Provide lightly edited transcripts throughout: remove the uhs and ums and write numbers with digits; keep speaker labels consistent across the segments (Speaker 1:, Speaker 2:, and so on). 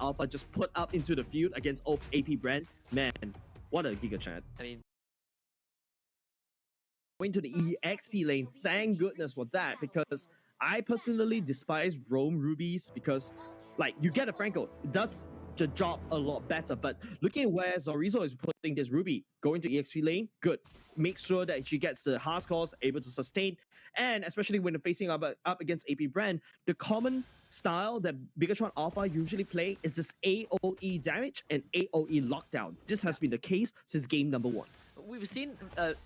Speaker 1: Alpha just put up into the field against AP Bren. Man, what a Gigatron.
Speaker 2: I mean,
Speaker 1: going to the EXP lane, thank goodness for that, because I personally despise roam rubies because, like, you get a Franco, it does the job a lot better, but looking at where Zorizo is putting this ruby, going to EXP lane, good. Make sure that she gets the hard scores, able to sustain, and especially when facing up against AP Brand, the common style that Bigetron Alpha usually play is this AoE damage and AoE lockdowns. This has been the case since game number 1.
Speaker 2: we've seen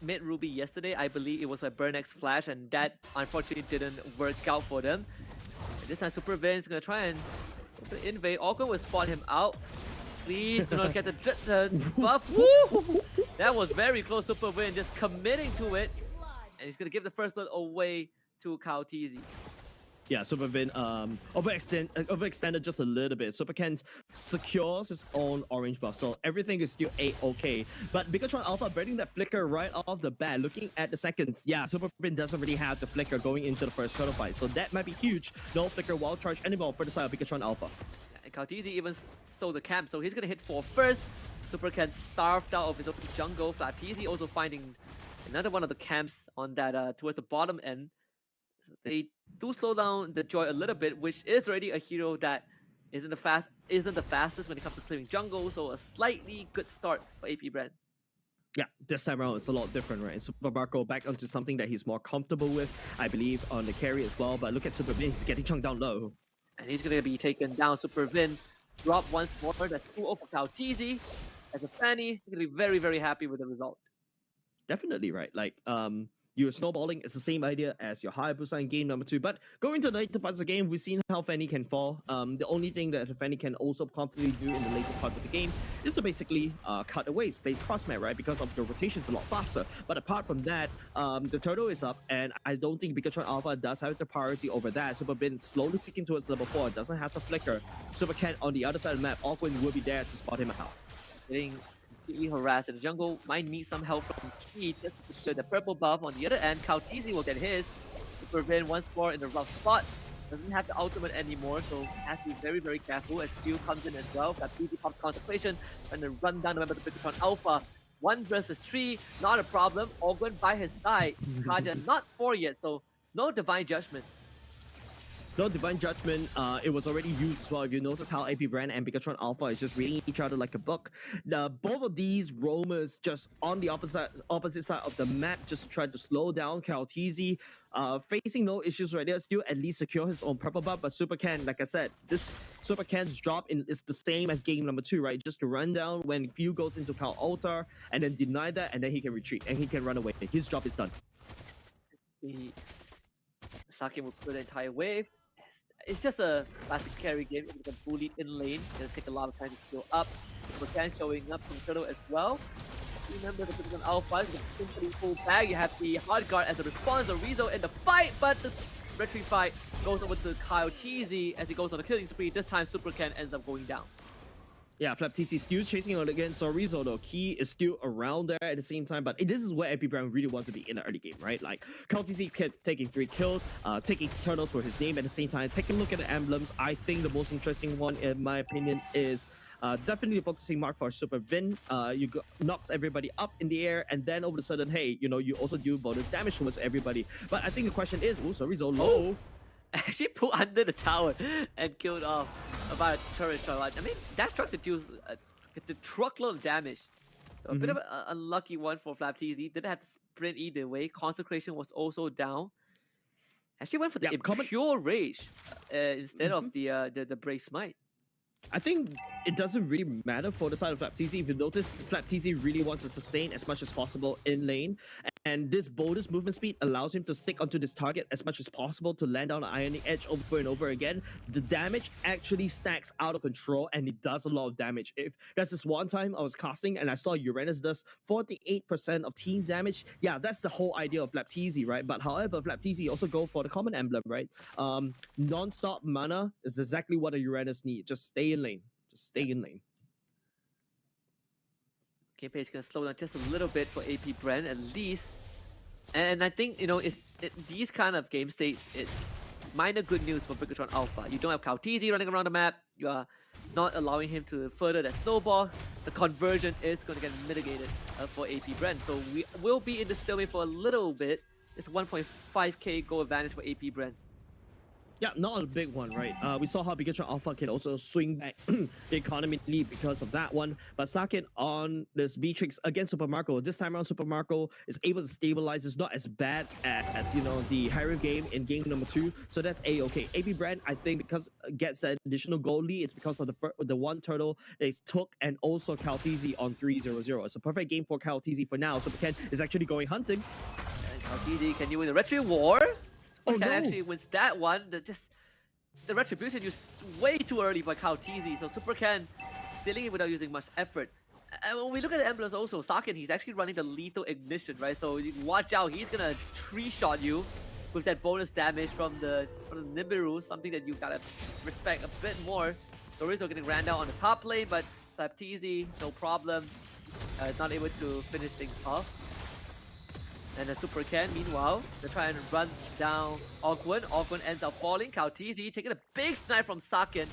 Speaker 2: mid Ruby yesterday. I believe it was a Burnex flash, and that unfortunately didn't work out for them. And this time, Super Vin is gonna try and invade. Orko will spot him out. Please do not get the buff. Woo! That was very close. Super Vin just committing to it, and he's gonna give the first blood away to Kyle TZ.
Speaker 1: Yeah, Super Vin overextended just a little bit. Super Ken secures his own orange buff, so everything is still A-okay. But Bigetron Alpha breaking that flicker right off the bat. Looking at the seconds, yeah, Super Vin doesn't really have the flicker going into the first turtle fight, so that might be huge. No flicker wild charge anymore for the side of Bigetron Alpha.
Speaker 2: And Kyle TZ even stole the camp, so he's gonna hit 4 first. Super Ken starved out of his own jungle. Flat TZ also finding another one of the camps on that towards the bottom end. They do slow down the Joy a little bit, which is already a hero that isn't the fastest when it comes to clearing jungle, so a slightly good start for AP Brand.
Speaker 1: Yeah, this time around it's a lot different, right? Super Marco back onto something that he's more comfortable with, I believe, on the carry as well. But look at Super Vin, he's getting chunked down low.
Speaker 2: And he's gonna be taken down. Super Vin drop once more. That's 2-0 for Kyle TZ. As a Fanny, he's gonna be very, very happy with the result.
Speaker 1: Definitely, right? Like, you're snowballing. It's the same idea as your Hayabusa in game number 2. But going to the later parts of the game, we've seen how Fanny can fall. The only thing that Fanny can also comfortably do in the later parts of the game is to basically cut away, play crossmat, right? Because of the rotation's a lot faster. But apart from that, the turtle is up, and I don't think Bigetron Alpha does have the priority over that. Super Bin slowly ticking towards level 4, doesn't have the flicker. Super Cat on the other side of the map, Awkward will be there to spot him out.
Speaker 2: Getting completely harassed in the jungle, might need some help from Key just to secure the purple buff. On the other end, Kyle TZ will get his. Super Vin once more in the rough spot. Doesn't have the ultimate anymore, so has to be very, very careful as Q comes in as well. Got TZ pop contemplation, trying to run down the member of the Bigetron Alpha. 1 versus 3, not a problem. Orgwen by his side. Kaja not 4 yet, so no Divine Judgment.
Speaker 1: No Divine Judgment, it was already used as well. If you notice how AP Brand and Bigetron Alpha is just reading each other like a book. Both of these roamers just on the opposite side of the map just tried to slow down Kyle TZ. Facing no issues right there, still at least secure his own purple buff. But Super Ken, like I said, this Super Ken's drop is the same as game number 2, right? Just to run down when Few goes into Kyle altar and then deny that, and then he can retreat and he can run away. His job is done.
Speaker 2: The Saki will clear the entire wave. It's just a classic carry game. If you can bully in lane, it'll take a lot of time to go up. Super Ken showing up from Turtle as well. Remember the Bigetron Alpha is simply full bag. You have the hard guard as a response, or Rizzo in the fight, but the retreat fight goes over to Kyle TZ as he goes on the killing spree. This time Super Ken ends up going down.
Speaker 1: Yeah, Flap TC still chasing on against Sorizo though. Key is still around there at the same time, but this is where AP Brown really wants to be in the early game, right? Like, Kyle TC kept taking 3 kills, taking turtles for his name at the same time. Taking a look at the emblems, I think the most interesting one, in my opinion, is definitely focusing mark for Super Vin. Knocks everybody up in the air, and then all of a sudden, hey, you know, you also do bonus damage towards everybody. But I think the question is, oh, Sorizo low.
Speaker 2: Actually put under the tower and killed off about a turret shot. I mean, that struck the deals the truckload of damage. So a bit of an unlucky one for Flap TZ. Didn't have to sprint either way. Consecration was also down. Actually went for the pure rage instead of the Brave Smite.
Speaker 1: I think it doesn't really matter for the side of Flap TZ. If you notice, Flap TZ really wants to sustain as much as possible in lane. And this bonus movement speed allows him to stick onto this target as much as possible to land on the Iron Edge over and over again. The damage actually stacks out of control, and it does a lot of damage. If there's this one time I was casting and I saw Uranus does 48% of team damage, yeah, that's the whole idea of Flap TZ, right? But however, Flap TZ also go for the common emblem, right? Non-stop mana is exactly what a Uranus needs. Just stay in lane. Just stay in lane.
Speaker 2: Gameplay is going to slow down just a little bit for AP Bren at least. And I think, you know, these kind of game states, minor good news for Bigetron Alpha. You don't have Kautizi running around the map. You are not allowing him to further that snowball. The conversion is going to get mitigated for AP Bren. So we will be in the stalemate for a little bit. It's 1.5k goal advantage for AP Bren.
Speaker 1: Yeah, not a big one, right? We saw how Bigetron Alpha can also swing back the economy lead because of that one. But Sakin on this Beatrix against Super Marco. This time around, Super Marco is able to stabilize. It's not as bad as, you know, the higher game in game number 2. So that's A-okay. AP Brand, I think, because gets that additional goal lead, it's because of the one turtle they took, and also Kautizi on 3-0-0. It's a perfect game for Kautizi for now. Super Ken is actually going hunting.
Speaker 2: And Kautizi, can you win the Retro War?
Speaker 1: Oh,
Speaker 2: can
Speaker 1: no.
Speaker 2: actually wins that one. The retribution used way too early by Kautizi, so Super Ken stealing it without using much effort. And when we look at the emblems also, Sakin, he's actually running the lethal ignition, right? So you watch out, he's gonna tree shot you with that bonus damage from the Nibiru, something that you gotta respect a bit more. So Rizzo getting ran down on the top lane, but Flapteezy, no problem, not able to finish things off. And the Super Ken, meanwhile, they're trying to run down Ogwen. Ogwen ends up falling. Kautizi taking a big snipe from Sakin.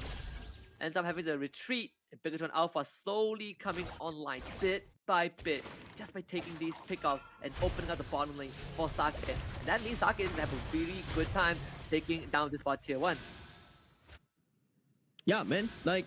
Speaker 2: Ends up having to retreat. And Bigetron Alpha slowly coming online bit by bit. Just by taking these pickoffs and opening up the bottom lane for Sakin. And that means Sakin is going to have a really good time taking down this bot tier 1.
Speaker 1: Yeah, man. Like,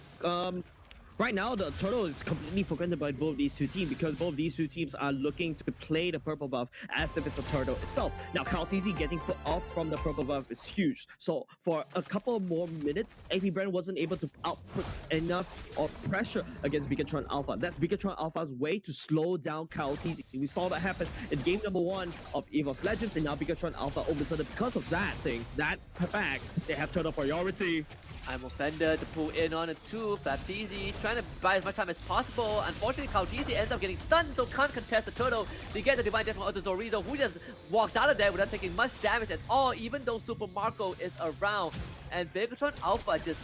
Speaker 1: right now, the turtle is completely forgotten by both these two teams because both these two teams are looking to play the purple buff as if it's a turtle itself. Now, Kautizi getting put off from the purple buff is huge. So, for a couple more minutes, AP Bren wasn't able to output enough of pressure against Bigetron Alpha. That's Bigetron Alpha's way to slow down Kautizi. We saw that happen in game number 1 of EVOS Legends, and now Bigetron Alpha, all of a sudden, because of that fact, they have turtle priority.
Speaker 2: I'm offended to pull in on it too. Flapteezy trying to buy as much time as possible. Unfortunately, Kautizi ends up getting stunned, so can't contest the turtle. They get the Divine Death from Otto Zorizo, who just walks out of there without taking much damage at all, even though Super Marco is around. And Bigetron Alpha just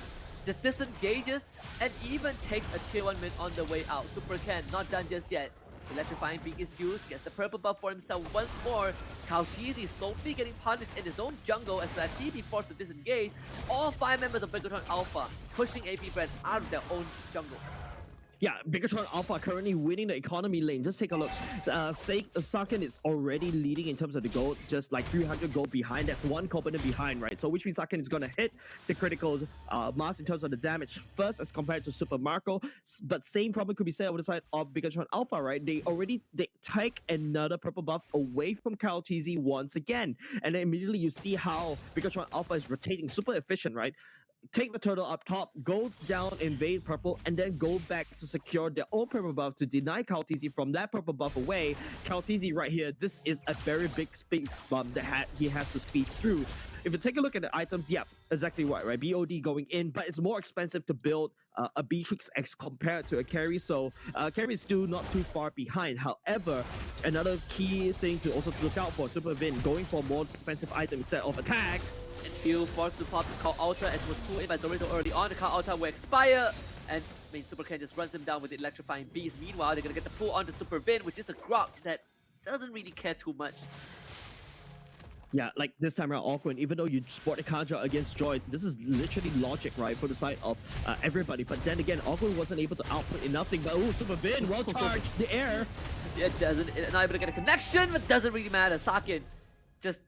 Speaker 2: disengages and even takes a tier 1 mid on the way out. Super Ken not done just yet. Electrifying Beak is used, gets the purple buff for himself once more. Kautizi slowly getting punished in his own jungle as Flapteezy forced to disengage. All 5 members of Bigetron Alpha pushing AP Bren out of their own jungle.
Speaker 1: Yeah, Bigetron Alpha currently winning the economy lane. Just take a look. Sakin is already leading in terms of the gold, just like 300 gold behind. That's one component behind, right? So which means Sakin is going to hit the critical mass in terms of the damage first as compared to Super Marco. But same problem could be said over the side of Bigetron Alpha, right? They take another purple buff away from Kautizi once again. And then immediately you see how Bigetron Alpha is rotating super efficient, right? Take the turtle up top, go down, invade purple, and then go back to secure their own purple buff to deny Kautizi from that purple buff away. Kautizi right here, this is a very big speed bump that he has to speed through. If you take a look at the items, yeah, exactly right? BOD going in, but it's more expensive to build a Beatrix X compared to a carry, so carry is still not too far behind. However, another key thing to also look out for, Super Vin going for more expensive item instead of attack.
Speaker 2: And Phil forced to pop the Call Ultra as was pulled in by Dorito early on. The Call Ultra will expire, and Super Ken just runs him down with the Electrifying Beast. Meanwhile, they're gonna get the pull onto Super Vin, which is a Grok that doesn't really care too much.
Speaker 1: Yeah, like this time around, Awkward, even though you sport a counter against Joy, this is literally logic, right, for the side of everybody. But then again, Awkward wasn't able to output enough. But oh, Super Vin, well charged, the air.
Speaker 2: It doesn't, not able to get a connection, but doesn't really matter. Sakin just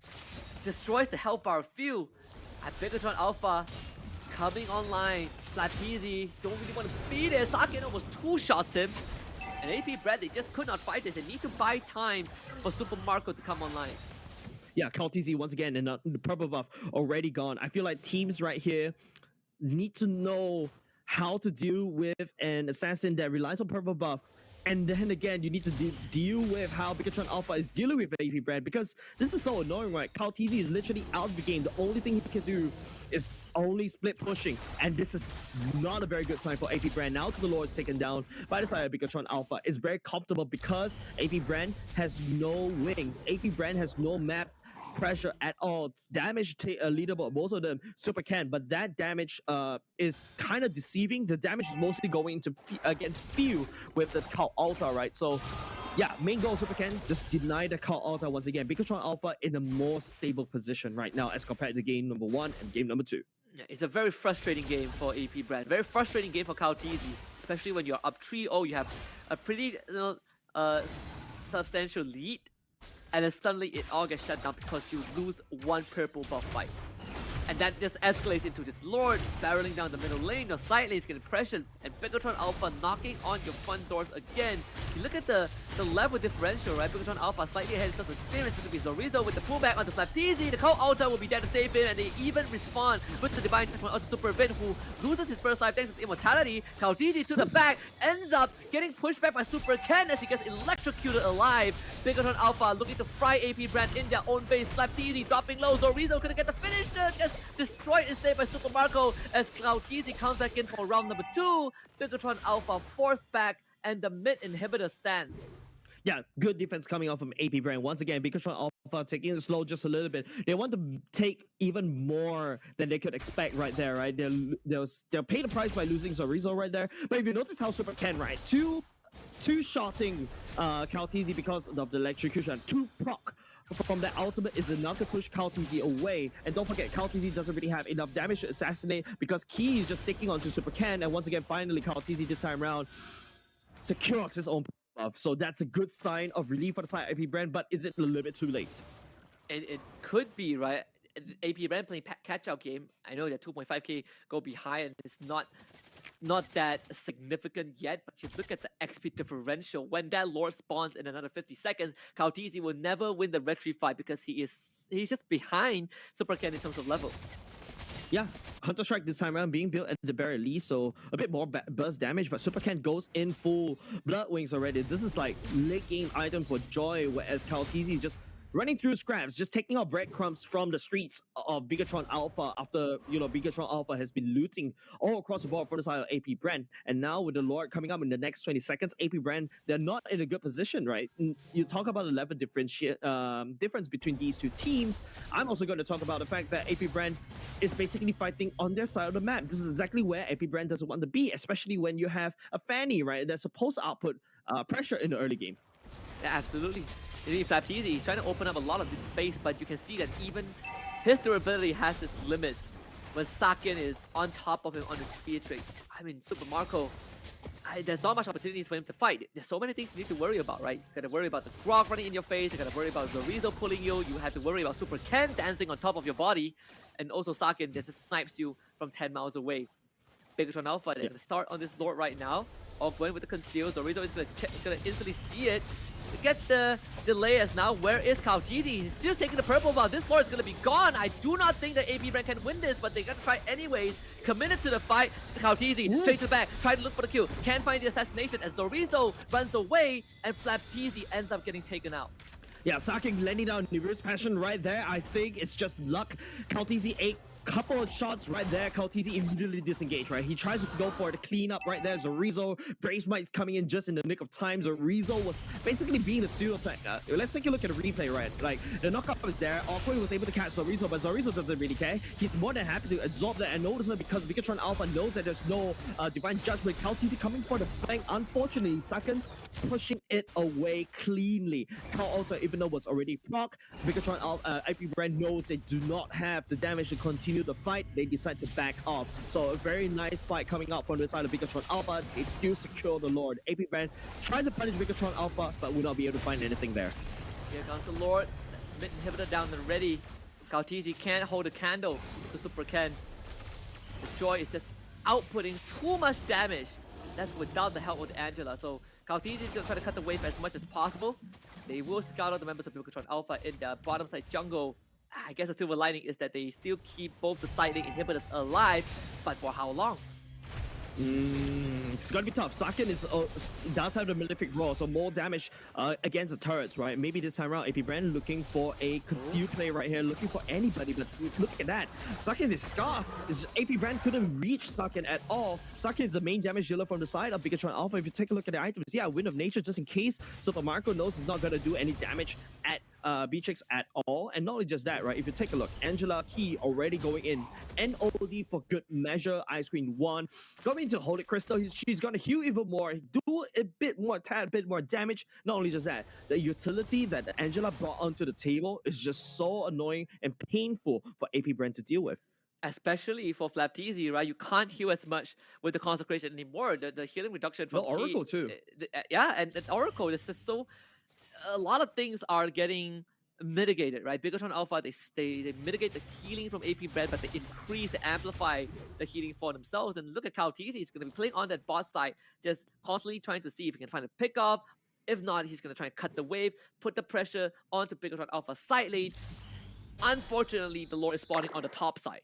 Speaker 2: destroys the health bar of Phil. At Bigetron Alpha coming online. Flapteezy don't really want to be there. Sakin almost 2-shots him. And AP Brad, they just could not fight this. They need to buy time for Super Marco to come online.
Speaker 1: Yeah, Kautizi once again, and the purple buff already gone. I feel like teams right here need to know how to deal with an assassin that relies on purple buff. And then again, you need to deal with how Bigetron Alpha is dealing with AP Brand, because this is so annoying, right? Kautizi is literally out of the game. The only thing he can do is only split pushing, and this is not a very good sign for AP Brand. Now to the Lord is taken down by the side of Bigetron Alpha. It's very comfortable because AP Brand has no wings. AP Brand has no map pressure at all. Damage leaderboard, most of them Super Ken, but that damage is kind of deceiving. The damage is mostly going to against Few with the Call Altar, right? So Yeah, main goal Super Ken, just deny the call Alpha once again. Bigetron Alpha in a more stable position right now as compared to game number 1 and game number 2.
Speaker 2: Yeah, it's a very frustrating game for AP Brand. Very frustrating game for Kautizi, especially when you're up 3-0. You have a pretty substantial lead, and then suddenly it all gets shut down because you lose one purple buff fight. And that just escalates into this Lord barreling down the middle lane, your side lanes getting pressured, and Bigetron Alpha knocking on your front doors again. You look at the level differential, right? Bigetron Alpha slightly ahead in terms of experience. It could be Zorizo with the pullback onto Flapteezy. The Cold Altar will be there to save him, and they even respond with the Divine Judgment onto Super Vin, who loses his first life thanks to Immortality. Kautizi to the back, ends up getting pushed back by Super Ken as he gets electrocuted alive. Bigetron Alpha looking to fry AP Brand in their own base. Flapteezy dropping low. Zorizo couldn't get the finisher. Gets destroyed instead by Super Marco as Kautizi comes back in for round number 2. Bigetron Alpha forced back, and the mid inhibitor stands.
Speaker 1: Yeah, good defense coming out from AP Brand. Once again, Bigetron Alpha taking it slow just a little bit. They want to take even more than they could expect right there, right? They'll pay the price by losing Zorizo right there. But if you notice how Super Ken, right? Two-shotting Kautizi because of the electrocution. 2 proc from that ultimate is enough to push Kautizi away. And don't forget, Kautizi doesn't really have enough damage to assassinate because Key is just sticking onto Super Ken. And once again, finally, Kautizi this time around secures his own buff. So that's a good sign of relief for the side of AP Brand, but is it a little bit too late?
Speaker 2: It could be, right? AP Brand playing catch-out game. I know that 2.5k go behind, and it's not that significant yet, but you look at the XP differential. When that Lord spawns in another 50 seconds, Kautizi will never win the retreat fight because he's just behind Super Ken in terms of level.
Speaker 1: Yeah, Hunter Strike this time around being built at the very least, so a bit more burst damage, but Super Ken goes in full Blood Wings already. This is like licking item for joy, whereas Kautizi just running through scraps, just taking out breadcrumbs from the streets of Bigetron Alpha after, Bigetron Alpha has been looting all across the board from the side of AP Brand. And now with the Lord coming up in the next 20 seconds, AP Brand, they're not in a good position, right? You talk about the level difference between these two teams. I'm also going to talk about the fact that AP Brand is basically fighting on their side of the map. This is exactly where AP Brand doesn't want to be, especially when you have a Fanny, right? That's supposed to output pressure in the early game.
Speaker 2: Yeah, absolutely. Flapteezy, he's trying to open up a lot of this space, but you can see that even his durability has its limits when Sakin is on top of him on his spear traits. I mean, Super Marco, there's not much opportunities for him to fight. There's so many things you need to worry about, right? You gotta worry about the Grog running in your face, you gotta worry about Zorizo pulling you, you have to worry about Super Ken dancing on top of your body, and also Sakin just snipes you from 10 miles away. Bigetron Alpha, they're gonna start on this Lord right now. All going with the conceal. Zorizo is gonna instantly see it. Get the delay as now. Where is Kautizi? He's still taking the purple buff. This Lord is going to be gone. I do not think that AP Brand can win this, but they're going to try anyways. Committed to the fight. Kautizi straight to the back. Try to look for the kill. Can't find the assassination as Zorizo runs away and Flapteezy ends up getting taken out.
Speaker 1: Yeah, Sakin landing down Nibiru's Passion right there. I think it's just luck. Kautizi ate couple of shots right there. Kautizi immediately disengaged, right? He tries to go for the cleanup right there. Zorizo, Brave Smite's coming in just in the nick of time. Zorizo was basically being the pseudo tank. Let's take a look at the replay, right? Like, the knockup is there. Awkward was able to catch Zorizo, but Zorizo doesn't really care. He's more than happy to absorb that and notice it because Bigetron Alpha knows that there's no Divine Judgment. Kautizi coming for the flank. Unfortunately, Sakin pushing it away cleanly. Cal also, even though it was already proc, Bigetron IP Brand knows they do not have the damage to continue the fight. They decide to back off. So a very nice fight coming out from the side of Bigetron Alpha. They still secure the Lord. AP Brand trying to punish Bigetron Alpha, but will not be able to find anything there.
Speaker 2: Here comes the Lord. That's mid inhibitor down and ready. Kautizi can't hold a candle to Super Ken. The Joy is just outputting too much damage. That's without the help of Angela. So Kautizi is going to try to cut the wave as much as possible. They will scout out the members of Bigetron Alpha in the bottom side jungle. I guess the silver lining is that they still keep both the side lane inhibitors alive, but for how long?
Speaker 1: It's gonna be tough. Sakin does have the Malefic Roar, so more damage against the turrets, right? Maybe this time around, AP Brand looking for a concealed play right here, looking for anybody, but look at that. Sakin is scarce. AP Brand couldn't reach Sakin at all. Sakin is the main damage dealer from the side of Bigetron Alpha. If you take a look at the items, yeah, Wind of Nature, just in case Super Marco knows he's not gonna do any damage at Beatrix at all. And not only just that, right? If you take a look, Angela Key already going in. NOD for good measure. Ice Queen 1. Going into Holy Crystal, she's going to heal even more, do a bit more, tad bit more damage. Not only just that, the utility that Angela brought onto the table is just so annoying and painful for AP Bren to deal with.
Speaker 2: Especially for Flapteasy, right? You can't heal as much with the consecration anymore. The healing reduction from
Speaker 1: Oracle too.
Speaker 2: Yeah, and Oracle is just so. A lot of things are getting mitigated, right? Bigetron Alpha, they mitigate the healing from AP Bren, but they increase, they amplify the healing for themselves. And look at Kaltizi, he's going to be playing on that bot side, just constantly trying to see if he can find a pickup. If not, he's going to try and cut the wave, put the pressure onto Bigetron Alpha side lane. Unfortunately, the Lord is spawning on the top side.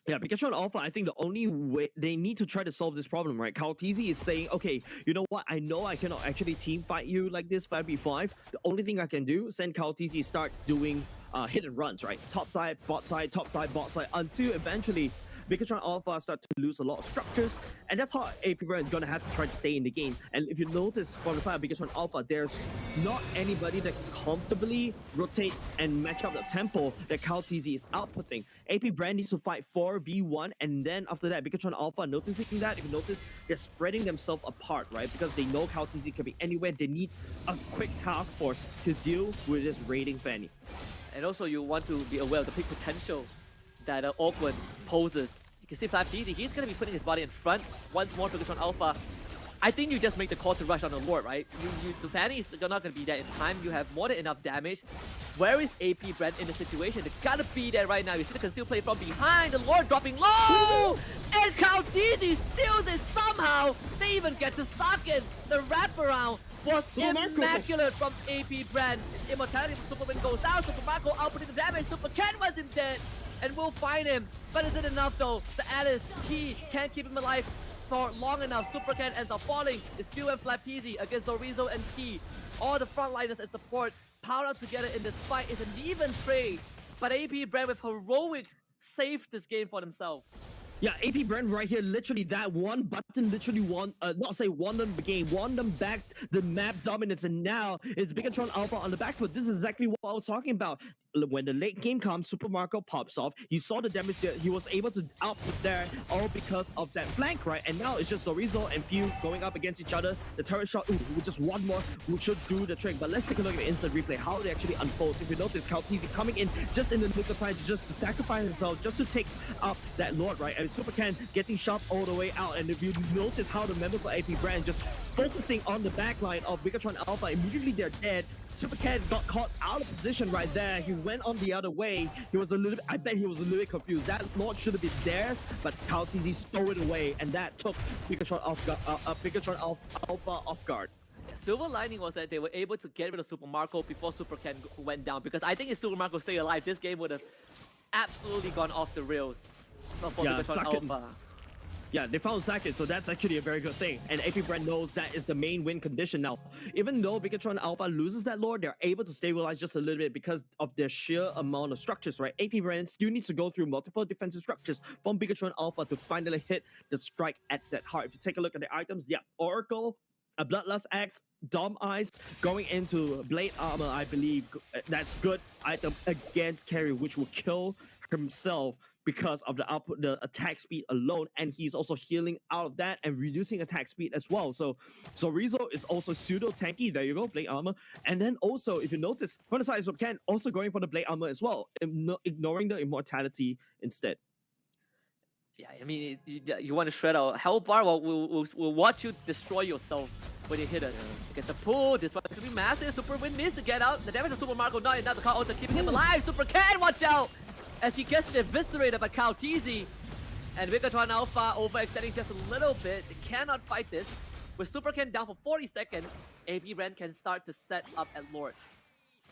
Speaker 1: Yeah, Bigetron Alpha, I think the only way they need to try to solve this problem, right? Kaltizi is saying, okay, you know what? I know I cannot actually team fight you like this 5v5. The only thing I can do, send Kaltizi start doing hit and runs, right? Top side, bot side, bot side, until eventually Bigetron Alpha start to lose a lot of structures, and that's how AP Bren is going to have to try to stay in the game. And if you notice from the side of Bigetron Alpha, there's not anybody that comfortably rotate and match up the tempo that Kaltizi is outputting. AP Bren needs to fight 4v1, and then after that, Bigetron Alpha noticing that, if you notice, they're spreading themselves apart, right? Because they know Kaltizi can be anywhere. They need a quick task force to deal with this raiding Fanny.
Speaker 2: And also, you want to be aware of the big potential that Awkward poses. You can see Flapteasy, he's going to be putting his body in front once more for Bigetron Alpha. I think you just make the call to rush on the Lord, right? The Fanny is not going to be there in time. You have more than enough damage. Where is AP Bren in the situation? They gotta be there right now. You see the conceal play from behind. The Lord dropping low! And Kaltizi steals it somehow. They even get to Socket. The wraparound was immaculate from AP Bren. Immortality from Superman goes down. Super Marco outputting the damage. Super Ken wasn't dead. And we'll find him. But is it enough though? The Alice, Key can't keep him alive for long enough. Super Ken ends up falling. It's Phil and Flapteasy against Dorizo and Key. All the frontliners and support piled up together in this fight. Is an even trade. But AP Bren with heroics saved this game for themselves.
Speaker 1: Yeah, AP Bren right here, literally that one button literally won, not say won them the game, won them back the map dominance, and now it's Bigetron Alpha on the back foot. This is exactly what I was talking about. When the late game comes, Super Marco pops off. You saw the damage that he was able to output there, all because of that flank, right? And now it's just Zorizo and Few going up against each other. The turret shot, just one more, we should do the trick. But let's take a look at the instant replay, how it actually unfolds. If you notice, Kaltizi coming in just in the nick of time, just to sacrifice himself, just to take up that Lord, right? And Super Ken getting shot all the way out. And if you notice how the members of AP Bren just focusing on the backline of Bigetron Alpha, immediately they're dead. Super Ken got caught out of position right there. He went on the other way. He was a little bit, I bet he was a little bit confused. That Lord should have been theirs, but Kaltizi stole it away, and that took Bigetron Alpha off guard.
Speaker 2: Silver lining was that they were able to get rid of Super Marco before Super Ken went down, because I think if Super Marco stayed alive, this game would have absolutely gone off the rails for Bigetron Alpha.
Speaker 1: Yeah, they found second, so that's actually a very good thing. And AP Bren knows that is the main win condition now. Even though Bigetron Alpha loses that Lord, they're able to stabilize just a little bit because of their sheer amount of structures, right? AP Bren still needs to go through multiple defensive structures from Bigetron Alpha to finally hit the strike at that heart. If you take a look at the items, yeah, Oracle, a Bloodlust Axe, Dom Eyes, going into Blade Armor, I believe that's good item against Carry, which will kill himself because of the output, the attack speed alone, and he's also healing out of that and reducing attack speed as well. So Rizzo is also pseudo tanky. There you go, Blade Armor. And then also, if you notice, from the side of Ken, also going for the Blade Armor as well, ignoring the immortality instead.
Speaker 2: Yeah, I mean, you want to shred our health bar? Well, we'll watch you destroy yourself when you hit it. Get the pull. This one could be massive. Super Win missed to get out. The damage of Super Marco not enough. The car also keeping him alive. Super Ken, watch out! As he gets eviscerated by Kaltizi. And Bigetron Alpha overextending just a little bit. They cannot fight this. With Super Ken down for 40 seconds, AP Bren can start to set up at Lord.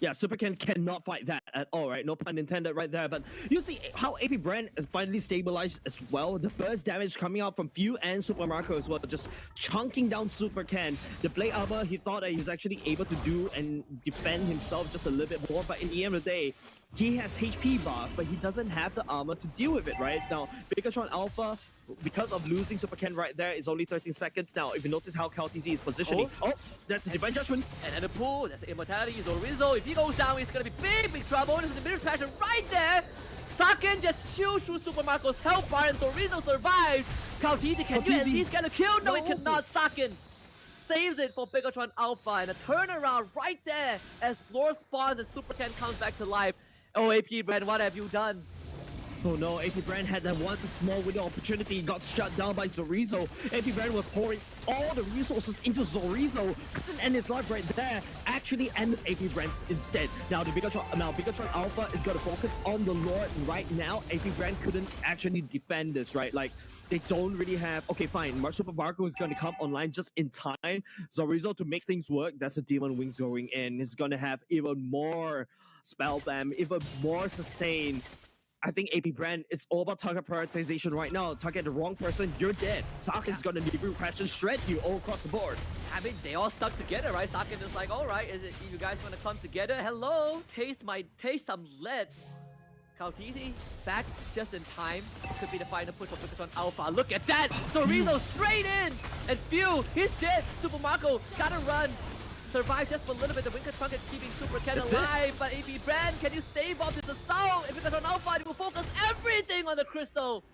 Speaker 1: Yeah, Super Ken cannot fight that at all, right? No pun intended right there. But you see how AP Bren is finally stabilized as well. The burst damage coming out from Few and Super Marco as well, just chunking down Super Ken. The Blade Armor, he thought that he's actually able to do and defend himself just a little bit more. But in the end of the day, he has HP bars, but he doesn't have the armor to deal with it, right? Now, Bigetron Alpha because of losing Super Ken right there, it's only 13 seconds now. If you notice how KTZ is positioning, that's a divine judgment.
Speaker 2: And at the pool, that's the immortality. Zorizo, if he goes down, it's gonna be big trouble. This is the middle passion right there. Saken just shoots through Super Marco's health bar, and Zorizo survives. KTZ, can you at least get a kill? No, it cannot. Saken saves it for Bigetron Alpha, and a turnaround right there as Lore spawns and Super Ken comes back to life. Oh, AP Bren, what have you done?
Speaker 1: Oh no, AP Bren had that one small window opportunity, got shut down by Zorizo. AP Bren was pouring all the resources into Zorizo, couldn't end his life right there, actually ended AP Bren's instead. Now Bigetron Alpha is going to focus on the Lord right now. AP Bren couldn't actually defend this, right? Like, they don't really have... Okay, fine, Super Marco is going to come online just in time. Zorizo, to make things work, that's a Demon Wings going in. He's going to have even more spell bam, even more sustain. I think AP Bren, it's all about target prioritization right now. Target the wrong person, you're dead. Saken's gonna leave you question, shred you all across the board.
Speaker 2: I mean, they all stuck together, right? Saken is like, all right, is it you guys want to come together? Hello, taste some lead. KTZ back just in time. This could be the final push for Bigetron Alpha. Look at that! Zorizo straight in! And Phew, he's dead! Super Marco gotta run! Survive just for a little bit. The Winter Trunk is keeping Super Ken alive, but AP Bren, can you stave off this assault? If Bigetron Alpha, they will focus everything on the crystal.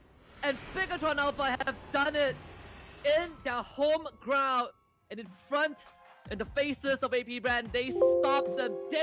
Speaker 2: And Bigetron Alpha have done it in their home ground and in front, in the faces of AP Bren. They stopped the dead